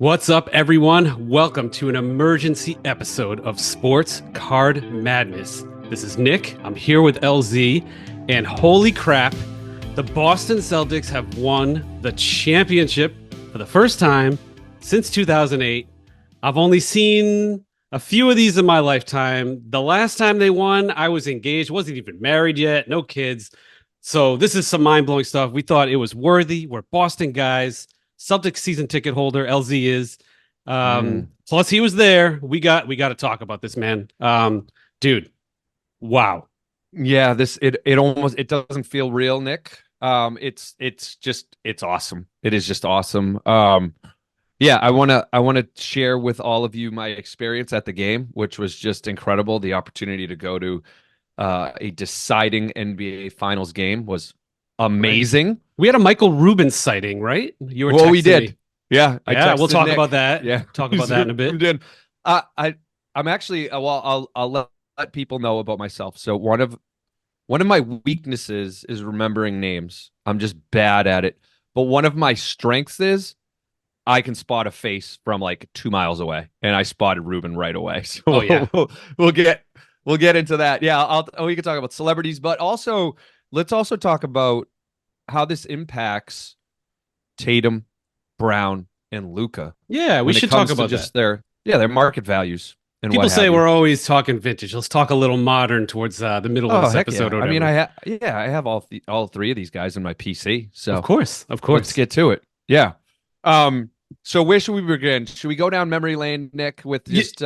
What's up, everyone? Welcome to an emergency episode of Sports Card Madness. This is Nick. I'm here with LZ, and holy crap, the Boston Celtics have won the championship for the first time since 2008. I've only seen a few of these in my lifetime. The last time they won, I was engaged, wasn't even married yet, no kids. So this is some mind-blowing stuff. We thought it was worthy. We're Boston guys. Celtics season ticket holder, LZ is. Plus, he was there. We got to talk about this, man. Dude, wow. Yeah, it doesn't feel real, Nick. It's awesome. It is just awesome. Yeah, I wanna share with all of you my experience at the game, which was just incredible. The opportunity to go to a deciding NBA Finals game was amazing. Right. We had a Michael Rubin sighting, right? You were we did. Me. Yeah, we'll talk Nick about that. Yeah, talk about that in a bit. I'm actually I'll let people know about myself. So one of my weaknesses is remembering names. I'm just bad at it. But one of my strengths is I can spot a face from like 2 miles away, and I spotted Rubin right away. So we'll get into that. Yeah, we can talk about celebrities, but also let's also talk about how this impacts Tatum, Brown, and Luka. Yeah, we should talk about just their market values. And people say we're always talking vintage. Let's talk a little modern towards the middle of this episode. Yeah. I mean, I have all three of these guys in my PC. So of course, let's get to it. Yeah. So where should we begin? Should we go down memory lane, Nick, with just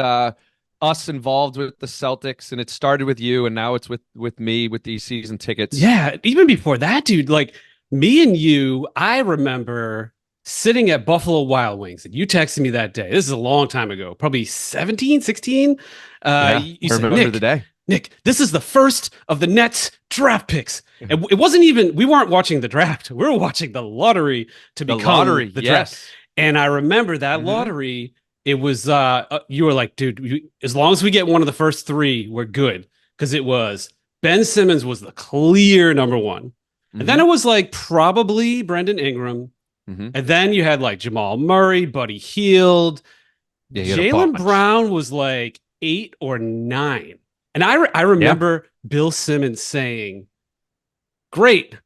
us involved with the Celtics, and it started with you, and now it's with me with these season tickets? Yeah, even before that, dude. Like me and you, I remember sitting at Buffalo Wild Wings, and you texted me that day. This is a long time ago, probably 17, 16. I remember the day. Nick, this is the first of the Nets draft picks. And it wasn't even, we weren't watching the draft. We were watching the lottery to become the draft. And I remember that lottery, it was, you were like, dude, as long as we get one of the first three, we're good. Because it was, Ben Simmons was the clear number one. And then it was like probably Brendan Ingram. And then you had like Jamal Murray, Buddy Hield. Jaylen Brown was like 8 or 9. And I remember Bill Simmons saying, great,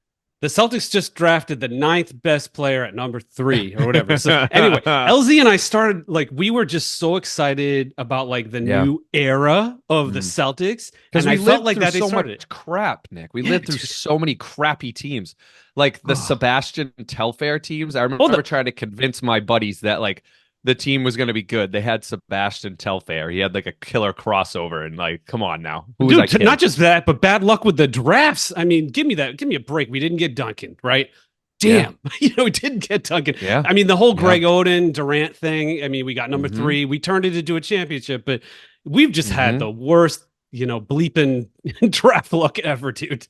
the Celtics just drafted the 9th best player at number 3 or whatever. So anyway, LZ and I started, like, we were just so excited about like the new era of the Celtics. Because we felt like that so much crap, Nick. We lived through so many crappy teams. Like the Sebastian Telfair teams. I remember trying to convince my buddies that like the team was going to be good. They had Sebastian Telfair. He had like a killer crossover, and like, come on now. Dude, not just that, but bad luck with the drafts. I mean, give me a break. We didn't get Duncan, right? Damn. We didn't get Duncan. Yeah. I mean, the whole Greg Oden, Durant thing. I mean, we got number 3. We turned it into a championship, but we've just had the worst, bleeping draft luck ever, dude.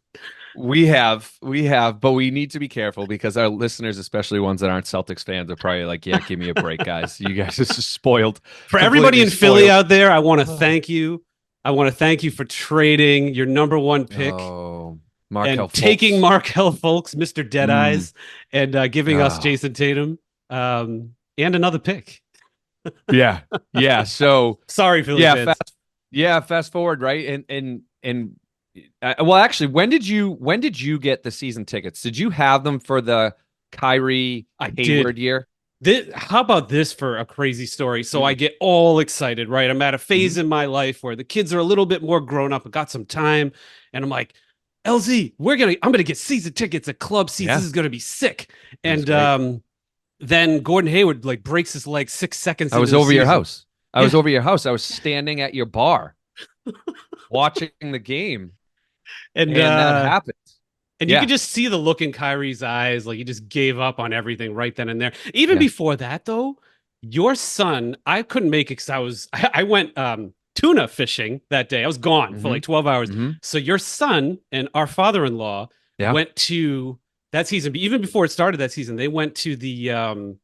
We have, but we need to be careful because our listeners, especially ones that aren't Celtics fans, are probably like, yeah, give me a break, guys. You guys are just spoiled. For everybody in Philly out there, I want to thank you. I want to thank you for trading your number 1 pick and taking Markelle Fultz, Mr. Deadeyes, and giving us Jayson Tatum and another pick. Yeah. So sorry, Philly fans. Fast forward, right? And well, actually, when did you get the season tickets? Did you have them for the Kyrie Hayward year? How about this for a crazy story? So I get all excited, right? I'm at a phase in my life where the kids are a little bit more grown up and got some time, and I'm like, LZ, I'm gonna get season tickets at club seats. This is gonna be sick. And then Gordon Hayward like breaks his leg 6 seconds. I was over your house. I was standing at your bar watching the game. And that happened. And you could just see the look in Kyrie's eyes, like he just gave up on everything right then and there. Even before that, though, your son, I couldn't make it because I went tuna fishing that day. I was gone for like 12 hours. So your son and our father-in-law went to that season. But even before it started that season, they went to the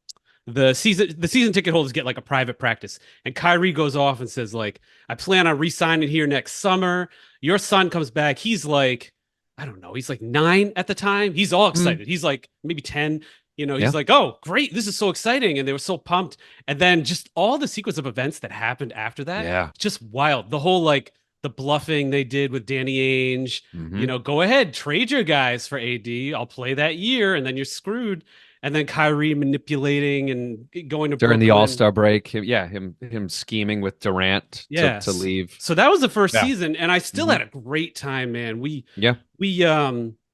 season ticket holders get like a private practice, and Kyrie goes off and says like, I plan on re-signing here next summer. Your son comes back. He's like, I don't know. He's like 9 at the time. He's all excited. He's like maybe 10. He's like, oh, great. This is so exciting. And they were so pumped. And then just all the sequence of events that happened after that, Yeah. just wild. The whole like the bluffing they did with Danny Ainge, Mm-hmm. go ahead, trade your guys for AD. I'll play that year and then you're screwed. And then Kyrie manipulating and going to During the Brooklyn. All-Star break, him scheming with Durant to Yes. leave. So that was the first Yeah. season, and I still Mm-hmm. had a great time, man. Yeah.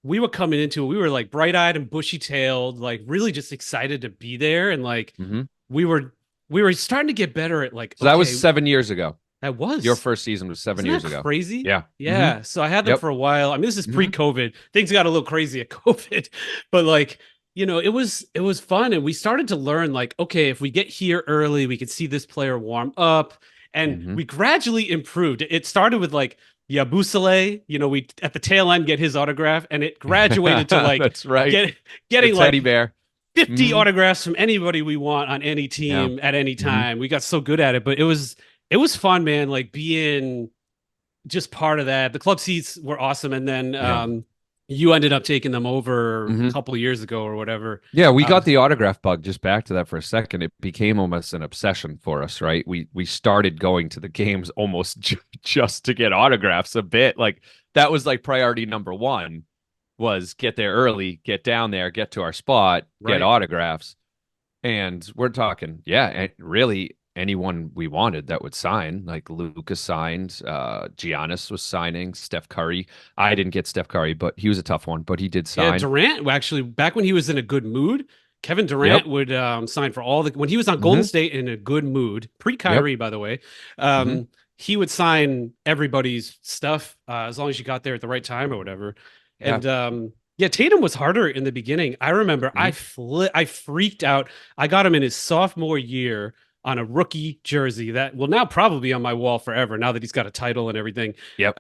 We were coming into it. We were like bright-eyed and bushy-tailed, like really just excited to be there. And like Mm-hmm. we were we were starting to get better at like, So that okay, was 7 years ago. that was Your first season was 7 isn't years that ago. crazy? Yeah. Mm-hmm. Yeah. So I had them Yep. for a while. I mean, this is Mm-hmm. pre-COVID. Things got a little crazy at COVID, but like, it was fun. And we started to learn like, okay, if we get here early, we could see this player warm up. And Mm-hmm. we gradually improved. It started with like Yabusele, we at the tail end get his autograph, and it graduated to like That's right. getting The like teddy bear. 50 Mhm. autographs from anybody we want on any Yeah. team at any Mhm. time. We got so good at it, but it was fun, man. Like being just part of that. The club seats were awesome, and then Yeah. you ended up taking them over a Mhm. couple of years ago or whatever. Yeah, we Um, got the autograph bug. Just back to that for a second. It became almost an obsession for us, right? We started going to the games almost just to get autographs a bit. Like that was like priority number one was get there early, get down there, get to our spot, Right. get autographs. And we're talking, really anyone we wanted that would sign. Like Luka signed, Giannis was signing, Steph Curry. I didn't get Steph Curry, but he was a tough one, but he did Yeah, sign. Durant actually back when he was in a good mood, Kevin Durant Yep. would sign for all the when he was on Mhm. Golden State in a good mood, pre Kyrie by the way. Mhm. He would sign everybody's stuff as long as you got there at the right time or whatever. Yeah. And yeah, Tatum was harder in the beginning. I remember I freaked out. I got him in his sophomore year on a rookie jersey that will now probably be on my wall forever now that he's got a title and everything. Yep.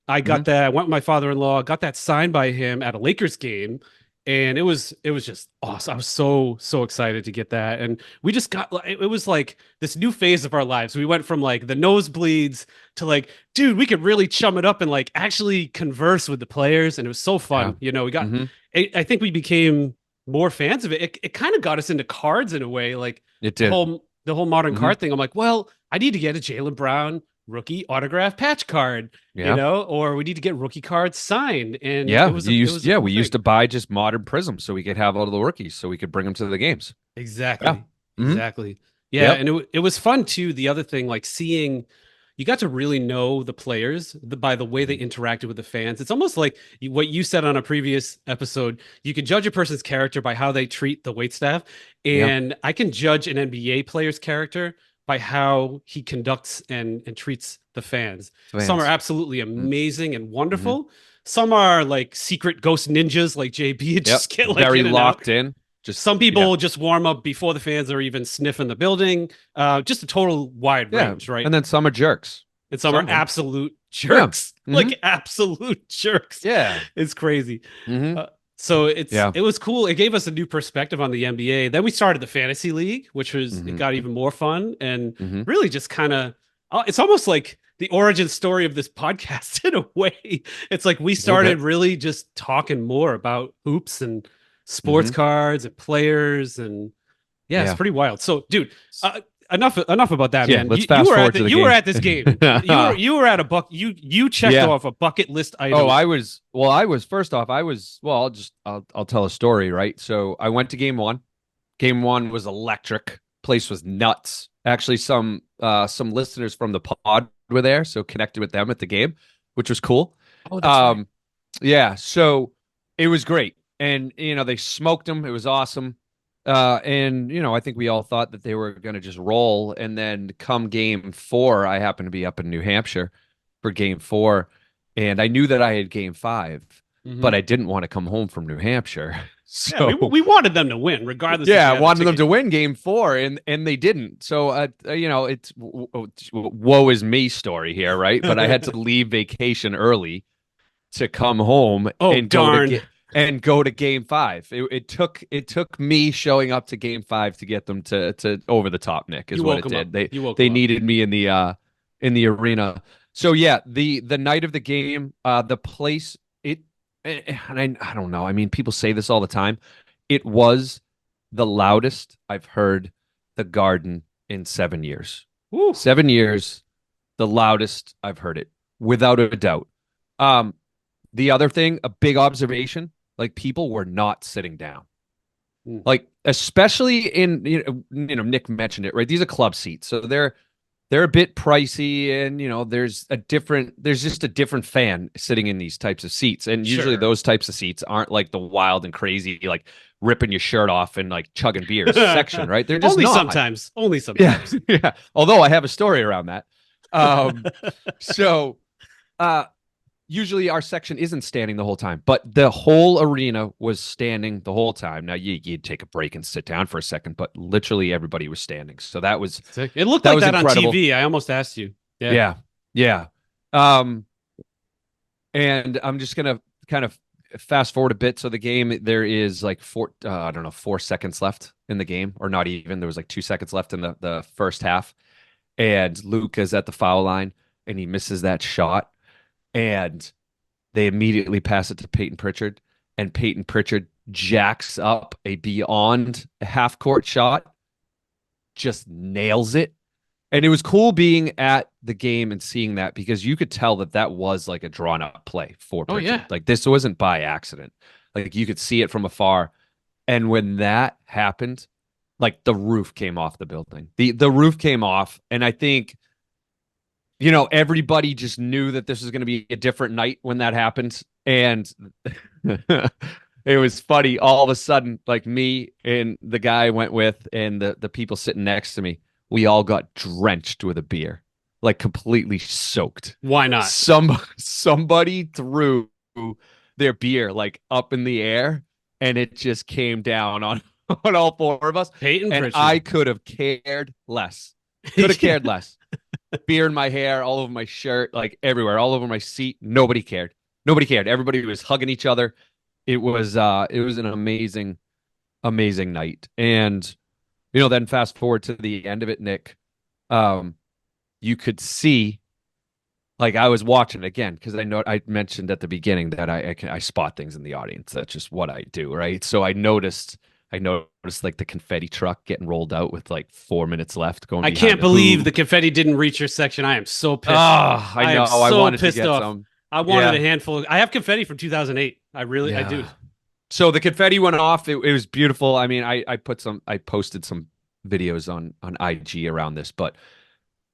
I got that. I went with my father-in-law, got that signed by him at a Lakers game, and it was just awesome. I was so excited to get that, and we just got it was like this new phase of our lives. We went from like the nosebleeds to like, dude, we could really chum it up and like actually converse with the players, and it was so fun. We got. Mhm. I think we became more fans of it. It kind of got us into cards in a way, like It the did. whole modern Mhm. card thing. I'm like, well, I need to get a Jaylen Brown rookie autograph patch card, Yeah. or we need to get rookie cards signed. And Yeah. it was You it used was a cool we used thing. to buy just modern prisms so we could have all of the rookies so we could bring them to the games. Exactly. Yeah. Mhm. Exactly. Yeah. Yep. And it was fun too. The other thing, like seeing you got to really know the players by the way they interacted with the fans. It's almost like what you said on a previous episode. You can judge a person's character by how they treat the waitstaff. Yeah. And I can judge an NBA player's character by how he conducts and treats the fans. Some are absolutely amazing and wonderful. Some are like secret ghost ninjas like JB and just get like very in and locked out. in. Just Some people just warm up before the fans are even sniffing the building. Just a total wide range, right? And then some are jerks. And some are of them. absolute jerks, Mhm. like absolute jerks. Yeah. It's crazy. Mhm. So it was cool. It gave us a new perspective on the NBA. Then we started the fantasy league, which was it got even more fun and really just kind of it's almost like the origin story of this podcast in a way. It's like we started really just talking more about hoops and sports cards and players and it's pretty wild. So, dude, enough about that, man. Let's fast forward to the you game. were at this game. you were at a you checked off a bucket list item. Oh, I was first off, I'll tell a story, right? So I went to game one. Game one was electric. Place was nuts. Actually, some listeners from the pod were there, so connected with them at the game, which was cool. Oh, that's right. Yeah, so it was great. And they smoked them. It was awesome. And I think we all thought that they were going to just roll. And then come game four, I happened to be up in New Hampshire for game four. And I knew that I had game five, but I didn't want to come home from New Hampshire. So we wanted them to win, regardless. Yeah, I wanted them to win game four, and they didn't. So, it's woe is me story here, right? But I had to leave vacation early to come home and go to game five. It took me showing up to game five to get them to over the top, Nick, is what it did. They needed me in the arena. So yeah, the night of the game, the place and I don't know. I mean, people say this all the time. It was the loudest I've heard the Garden in 7 years. Woo. 7 years, the loudest I've heard it, without a doubt. The other thing, a big observation, like people were not sitting down. Like, especially in, Nick mentioned it, right? These are club seats. So they're a bit pricey, and there's just a different fan sitting in these types of seats. And usually those types of seats aren't like the wild and crazy, like ripping your shirt off and like chugging beers section, right? They're just only not. sometimes. Only sometimes. Yeah. Although I have a story around that. So usually our section isn't standing the whole time, but the whole arena was standing the whole time. Now you'd take a break and sit down for a second, but literally everybody was standing. So that was sick. It looked like that incredible on TV. I almost asked you. Yeah. And I'm just gonna kind of fast forward a bit. So the game, there is like 4 seconds left in the game, or not even. There was like 2 seconds left in the first half, and Luka's at the foul line and he misses that shot. And they immediately pass it to Peyton Pritchard, and Peyton Pritchard jacks up a beyond half-court shot, just nails it. And it was cool being at the game and seeing that, because you could tell that was like a drawn-up play for Pritchard. Oh, yeah. Like, this wasn't by accident. Like, you could see it from afar. And when that happened, like, the roof came off the building. The roof came off, and I think everybody just knew that this was going to be a different night when that happened. And it was funny. All of a sudden, like, me and the guy I went with and the people sitting next to me, we all got drenched with a beer, like completely soaked. Why not? Somebody threw their beer like up in the air, and it just came down on all 4 of us. Peyton and Pritchard. I could have cared less. Could have cared less. Beer in my hair, all over my shirt, like everywhere, all over my seat. Nobody cared. Everybody was hugging each other. It was an amazing night. And then fast forward to the end of it, Nick, you could see, like, I was watching again, because I mentioned at the beginning that I spot things in the audience. That's just what I do, right? So I noticed like the confetti truck getting rolled out with like 4 minutes left. I can't believe the confetti didn't reach your section. I am so pissed. Oh, I know. I wanted to get some. I wanted a handful. I have confetti from 2008. I do. So the confetti went off. It was beautiful. I mean, I posted some videos on IG around this, but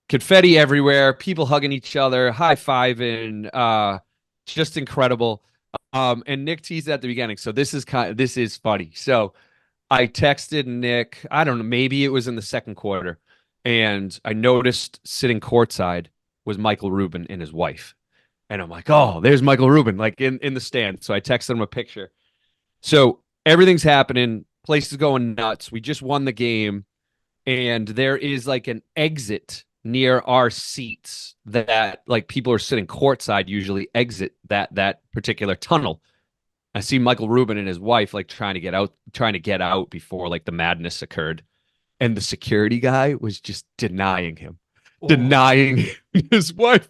confetti everywhere, people hugging each other, high-fiving, just incredible. And Nick teased at the beginning. So this is funny. So I texted Nick, I don't know, maybe it was in the second quarter, and I noticed sitting courtside was Michael Rubin and his wife. And I'm like, oh, there's Michael Rubin, like in the stand. So I texted him a picture. So everything's happening. Place is going nuts. We just won the game. And there is like an exit near our seats that, like, people are sitting courtside usually exit that particular tunnel. I see Michael Rubin and his wife like trying to get out before like the madness occurred. And the security guy was just denying his wife.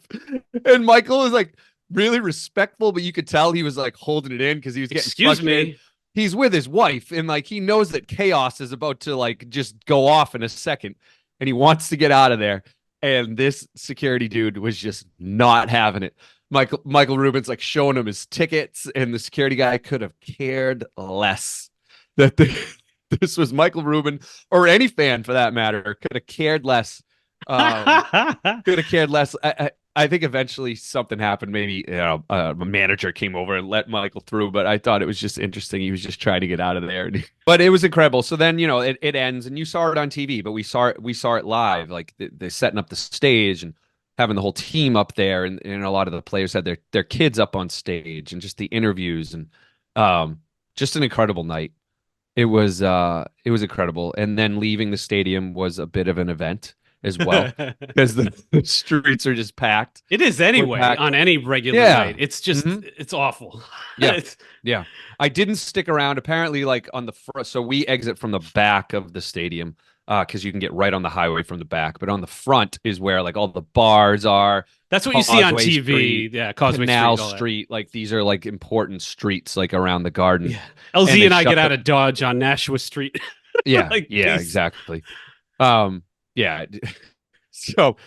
And Michael was like really respectful, but you could tell he was like holding it in because he was getting frustrated. He's with his wife, and like he knows that chaos is about to like just go off in a second, and he wants to get out of there. And this security dude was just not having it. Michael Rubin's like showing him his tickets, and the security guy could have cared less that this was Michael Rubin, or any fan for that matter, could have cared less. Could have cared less. I think eventually something happened. Maybe a manager came over and let Michael through, but I thought it was just interesting. He was just trying to get out of there, but it was incredible. So then it ends, and you saw it on TV, but we saw it live. Like they're setting up the stage and having the whole team up there, and a lot of the players had their kids up on stage, and just the interviews, and just an incredible night. It was incredible. And then leaving the stadium was a bit of an event as well, because the streets are just packed. It is anyway on any regular night. It's just it's awful. Yeah. Yeah. I didn't stick around. Apparently, like on the front, so we exit from the back of the stadium. because you can get right on the highway from the back. But on the front is where like all the bars are. That's what you see on TV. Street, Yeah, Causeway Canal Street. Street, like these are like important streets like around the Garden. Yeah, LZ and I get out of Dodge on Nashua Street. Yeah, like, yeah, exactly. Yeah. So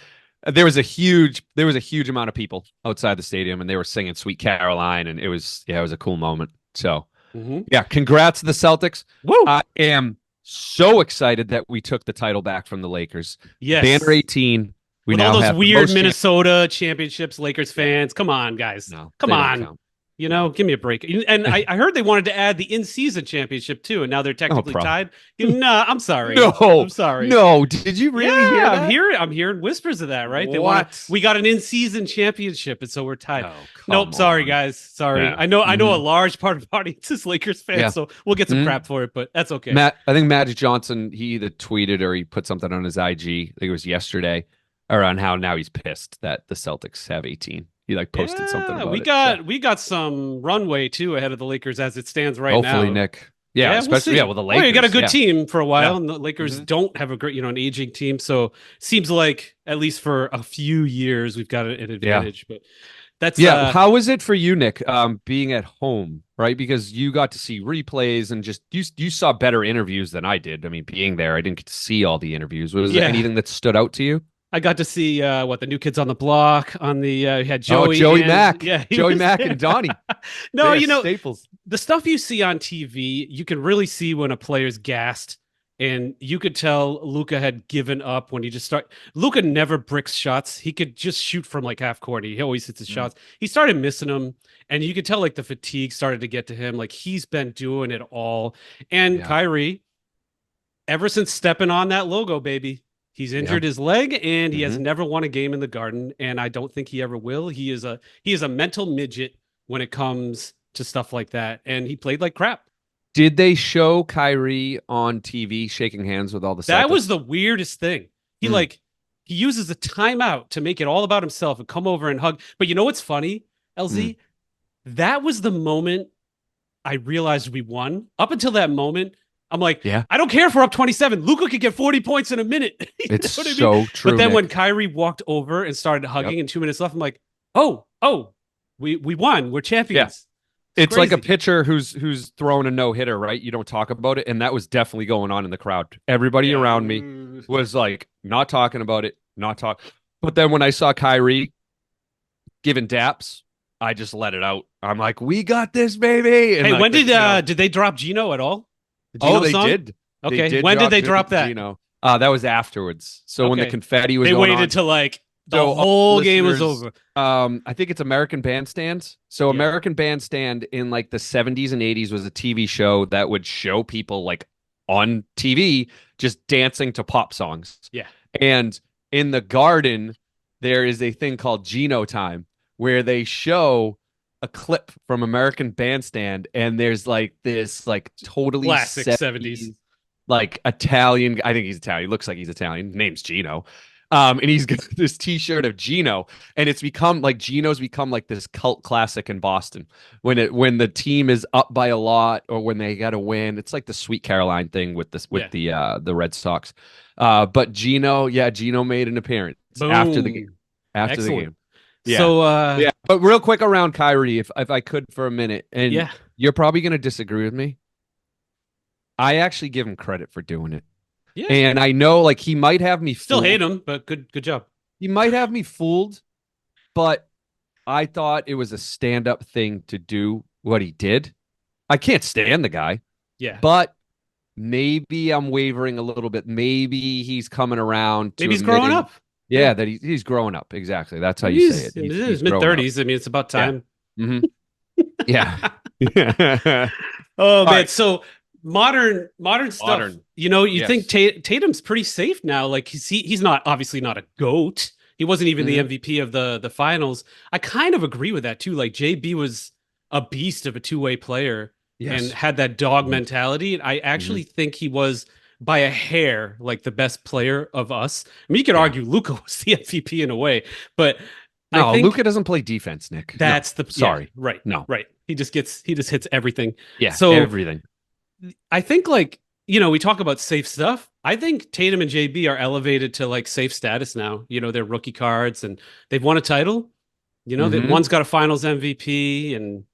there was a huge amount of people outside the stadium, and they were singing "Sweet Caroline," and it was a cool moment. So yeah, congrats to the Celtics. Woo! I am so excited that we took the title back from the Lakers. Yes, Banner 18. We with now all those have weird Minnesota championships, Lakers fans. Come on, guys. No, come on. You know, give me a break. And I heard they wanted to add the in-season championship too, and now they're technically tied. No, I'm sorry. No, I'm sorry. No, did you really hear that? I'm hearing whispers of that. Right? We got an in-season championship, and so we're tied. Oh, nope. Sorry, guys. Sorry. Yeah. I know a large part of the audience is Lakers fans, so we'll get some crap for it, but that's okay. I think Magic Johnson, he either tweeted or he put something on his IG. I think it was yesterday, around how now he's pissed that the Celtics have 18. He like posted something about it. We got some runway too ahead of the Lakers as it stands right now. Hopefully, Nick. Yeah, especially with the Lakers. You got a good team for a while, and the Lakers don't have a great, an aging team. So seems like at least for a few years we've got an advantage. But that's how was it for you, Nick? Being at home, right? Because you got to see replays and just you saw better interviews than I did. I mean, being there, I didn't get to see all the interviews. Was there anything that stood out to you? I got to see the New Kids on the Block on the had Joey Mack, Mack and Donnie. No, staples. The stuff you see on TV, you can really see when a player's gassed, and you could tell Luka had given up when he just started. Luka never bricks shots; he could just shoot from like half court. He always hits his shots. He started missing them, and you could tell like the fatigue started to get to him. Like he's been doing it all, and Kyrie, ever since stepping on that logo, baby. He's injured his leg, and he has never won a game in the Garden, and I don't think he ever will. He is a mental midget when it comes to stuff like that, and he played like crap. Did they show Kyrie on TV shaking hands with all the Celtics? That was the weirdest thing. He he uses a timeout to make it all about himself and come over and hug. But you know what's funny, LZ? That was the moment I realized we won. Up until that moment, I'm like, I don't care if we're up 27. Luka could get 40 points in a minute. It's so true. But then Nick. When Kyrie walked over and started hugging and 2 minutes left, I'm like, oh, we won. We're champions. Yeah. It's like a pitcher who's throwing a no-hitter, right? You don't talk about it. And that was definitely going on in the crowd. Everybody around me was like, not talking about it, But then when I saw Kyrie giving daps, I just let it out. I'm like, we got this, baby. And hey, when did they drop Gino at all? They did. Okay. When did they drop that? That was afterwards. So when the confetti was they waited till like the whole game was over. I think it's American Bandstand. So American Bandstand in like the 70s and 80s was a TV show that would show people like on TV just dancing to pop songs. Yeah. And in the Garden, there is a thing called Gino Time where they show a clip from American Bandstand, and there's like this like totally classic 70s like Italian. I think he's Italian. He looks like he's Italian. Name's Gino. And he's got this T-shirt of Gino, and it's become like Gino's become like this cult classic in Boston when the team is up by a lot or when they got to win. It's like the Sweet Caroline thing with the Red Sox. But Gino made an appearance after the game. After the game. Yeah. So but real quick around Kyrie, if I could for a minute, and you're probably gonna disagree with me. I actually give him credit for doing it. Yeah. And I know like he might have me still hate him, but good job. He might have me fooled, but I thought it was a stand-up thing to do what he did. I can't stand the guy. Yeah. But maybe I'm wavering a little bit. Maybe he's coming around. Maybe he's growing up. Yeah, that he's growing up. Exactly. That's how you say it. He's in his mid-30s. I mean, it's about time. Yeah. Yeah. Oh, man. Right. So modern stuff. You think Tatum's pretty safe now. Like he's not obviously not a GOAT. He wasn't even the MVP of the finals. I kind of agree with that too. Like JB was a beast of a two-way player and had that dog mentality. And I actually think he was by a hair like the best player of us. I mean, you could argue Luka was the MVP in a way, but no, Luka doesn't play defense, Nick. That's right. Right. He just hits everything. Yeah. So everything. I think like we talk about safe stuff. I think Tatum and JB are elevated to like safe status now. They're rookie cards and they've won a title. That Mm-hmm. one's got a finals MVP and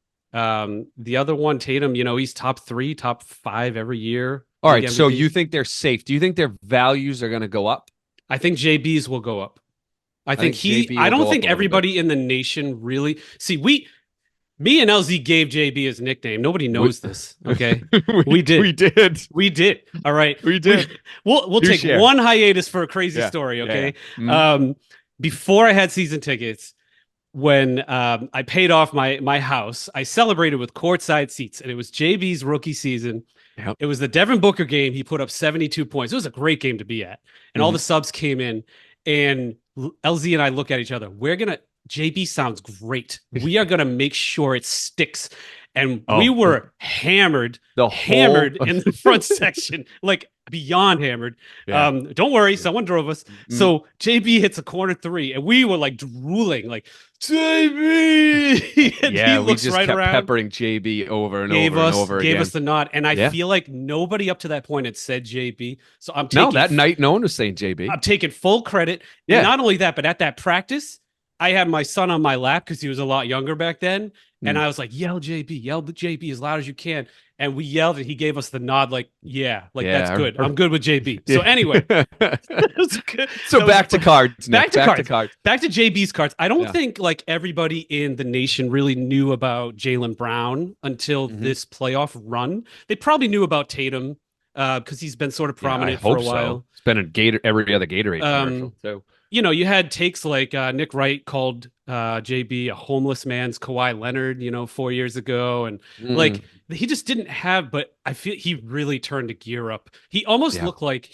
the other one, Tatum, he's top 3, top 5 every year. All League right, so MVP. you think they're safe? Do you think their values are going to go up? I think JB's will go up. I think JB I will don't go up think a little bit. everybody in the nation really see me and LZ gave JB his nickname. Nobody knows this. Okay. We did. We did. We did. All right. We did. We'll take share. one hiatus for a crazy Yeah. story. Okay. Yeah. Before I had season tickets, when I paid off my house, I celebrated with courtside seats, and it was JB's rookie season. Yep. It was the Devin Booker game. He put up 72 points. It was a great game to be at. And all the subs came in, and LZ and I look at each other. JB sounds great. We are gonna make sure it sticks. And we were hammered in the front section, like beyond hammered. Yeah. Don't worry, someone drove us. So JB hits a corner 3, and we were like drooling, like JB. And he looks we just right kept around, peppering JB over and over gave again. us the nod, and I feel like nobody up to that point had said JB. So I'm taking that night. No one was saying JB. I'm taking full credit. Yeah. And not only that, but at that practice, I had my son on my lap because he was a lot younger back then. And I was like, yell JB as loud as you can. And we yelled, and he gave us the nod, like, that's good. I'm good with JB. So anyway. Back to cards. Back to cards. Back to JB's cards. I don't think like everybody in the nation really knew about Jaylen Brown until this playoff run. They probably knew about Tatum because he's been sort of prominent for a while. So. It's been every other Gatorade commercial. So. You had takes like Nick Wright called JB a homeless man's Kawhi Leonard, 4 years ago. And like, he just didn't have, but I feel he really turned a gear up. He almost looked like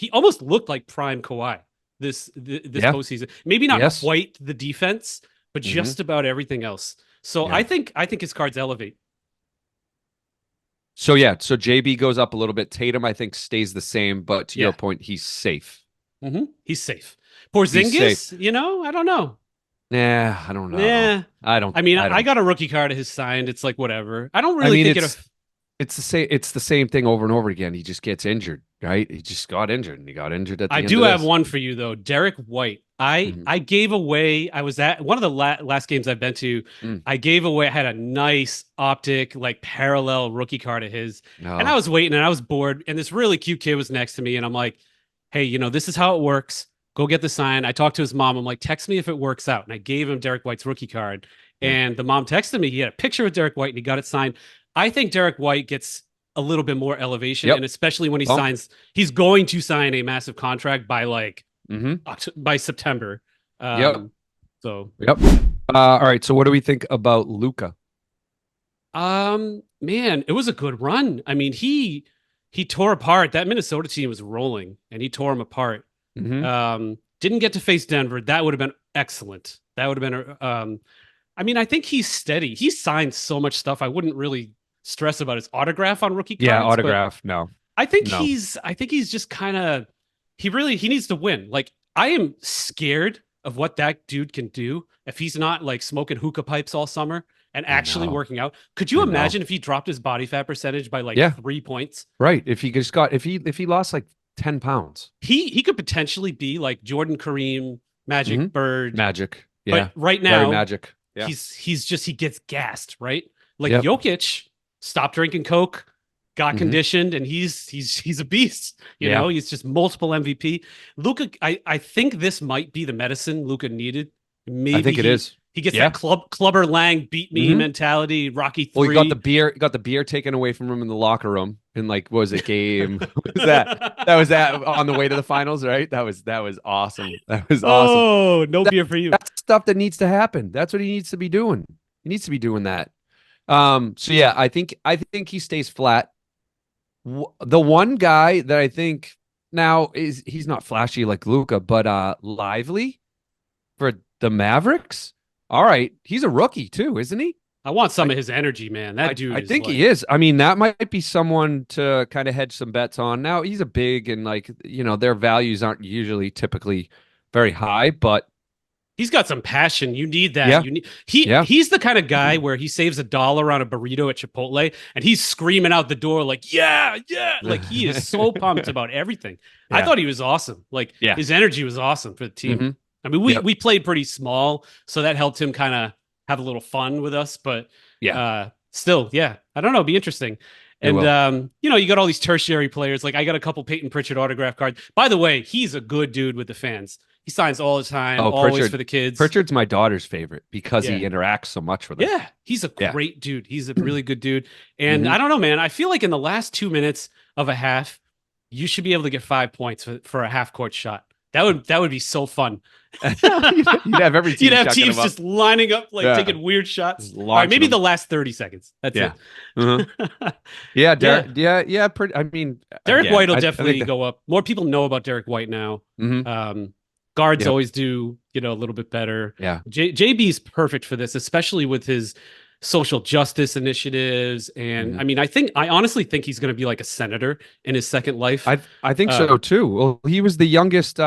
prime Kawhi this postseason. Maybe not quite the defense, but just about everything else. So I think his cards elevate. So JB goes up a little bit. Tatum, I think, stays the same, but to your point, he's safe. He's safe. Porzingis, I don't know. Nah, I don't know. Yeah, I got a rookie card of his signed. It's like whatever. I don't really think it's the same. It's the same thing over and over again. He just gets injured, right? He just got injured, and he got injured at the end. I do have one for you though, Derek White. I gave away. I was at one of the last games I've been to. I gave away. I had a nice optic, like parallel rookie card of his, and I was waiting, and I was bored, and this really cute kid was next to me, and I'm like, hey, this is how it works. Go get the sign. I talked to his mom. I'm like, text me if it works out. And I gave him Derek White's rookie card. And the mom texted me. He had a picture of Derek White and he got it signed. I think Derek White gets a little bit more elevation. And especially when he signs, he's going to sign a massive contract by like by September. So all right. So what do we think about Luka? Man, it was a good run. I mean, he tore apart. That Minnesota team was rolling and he tore them apart. Didn't get to face Denver. That would have been excellent. That would have been I think he's steady. He signed so much stuff. I wouldn't really stress about his autograph on rookie cards. Yeah, autograph. No. I think he's just kind of he needs to win. Like, I am scared of what that dude can do if he's not like smoking hookah pipes all summer and actually working out. Could you imagine if he dropped his body fat percentage by like 3 points? Right. If he lost like 10 pounds. He could potentially be like Jordan, Kareem, Magic, Bird. Magic. Yeah. But right now, very Magic. Yeah. He gets gassed, right? Like Jokic stopped drinking Coke, got conditioned, and he's a beast. You know, he's just multiple MVP. Luka, I think this might be the medicine Luka needed. Maybe I think it is. He gets that Clubber Lang beat me mentality. Rocky 3. Well, he got the beer taken away from him in the locker room. In like, what was it, game? What was that? That was that on the way to the finals, right? That was awesome. That was awesome. Oh, no beer for you. That's stuff that needs to happen. That's what he needs to be doing. He needs to be doing that. So yeah, I think he stays flat. The one guy that I think now he's not flashy like Luka, but lively for the Mavericks. All right, he's a rookie too, isn't he? I want some of his energy, man. That dude. I think he is. I mean, that might be someone to kind of hedge some bets on. Now he's a big and like their values aren't typically very high, but He's got some passion. You need that. Yeah. You need he's the kind of guy where he saves $1 on a burrito at Chipotle and he's screaming out the door like, yeah, yeah. Like he is so pumped about everything. Yeah. I thought he was awesome. Like his energy was awesome for the team. Mm-hmm. I mean, we played pretty small, so that helped him kind of have a little fun with us. But still, I don't know. It'd be interesting. And you got all these tertiary players. Like I got a couple Peyton Pritchard autograph cards. By the way, he's a good dude with the fans. He signs all the time, always for the kids. Pritchard's my daughter's favorite because he interacts so much with them. Yeah, he's a great dude. He's a really good dude. And I don't know, man. I feel like in the last 2 minutes of a half, you should be able to get 5 points for a half court shot. That would be so fun. You'd have every team. You'd have teams just lining up, like taking weird shots. All right, maybe the last 30 seconds. That's it. Derek. Yeah. I mean, Derek White will definitely go up. More people know about Derek White now. Guards always do, a little bit better. Yeah. JB's perfect for this, especially with his social justice initiatives. And I mean, I honestly think he's going to be like a senator in his second life. I think so too. Well, he was the youngest.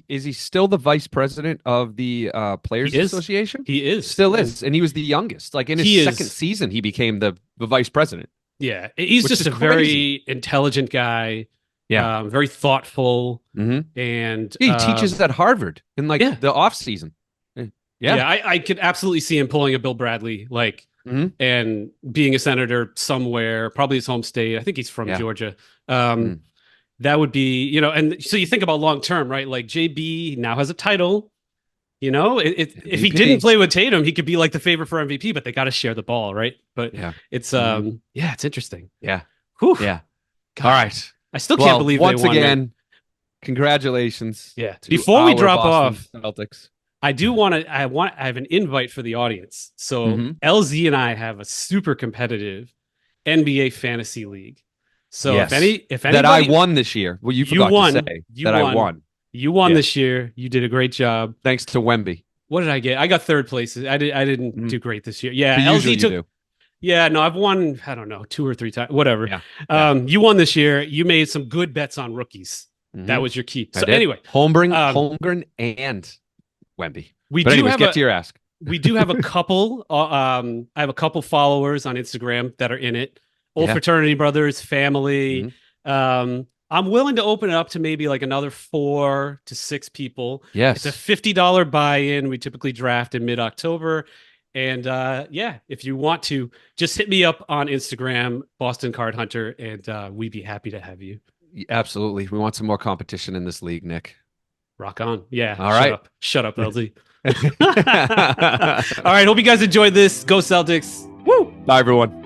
Is he still the vice president of the Players Association? He is. Still is. And he was the youngest. Like in his second season, he became the vice president. Yeah. He's just a very intelligent guy. Yeah. Very thoughtful. And he teaches at Harvard in the off season. Yeah. I could absolutely see him pulling a Bill Bradley, and being a senator somewhere, probably his home state. I think he's from Georgia. That would be, and so you think about long term, right? Like JB now has a title. If he didn't play with Tatum, he could be like the favorite for MVP, but they got to share the ball, right? But it's it's interesting. Yeah. Whew. Yeah. God. All right. I still can't believe once they won. Again, congratulations. Yeah. Before we drop off, Celtics. I have an invite for the audience. So LZ and I have a super competitive NBA fantasy league. So if anybody that I won this year. Well, you forgot to say that I won. You won this year. You did a great job. Thanks to Wemby. What did I get? I got third place. I didn't do great this year. Yeah, but LZ took. Yeah, no, I've won, I don't know, 2 or 3 times, whatever. Yeah. You won this year. You made some good bets on rookies. That was your key. So anyway. Holmgren and Wemby. Get to your ask. We do have a couple. I have a couple followers on Instagram that are in it. Old fraternity brothers, family. I'm willing to open it up to maybe like another 4 to 6 people. Yes. It's a $50 buy-in. We typically draft in mid-October. And if you want to, just hit me up on Instagram, Boston Card Hunter, and we'd be happy to have you. Absolutely. We want some more competition in this league, Nick. Rock on. Yeah. All right. Shut up, LZ. All right. Hope you guys enjoyed this. Go Celtics. Woo! Bye, everyone.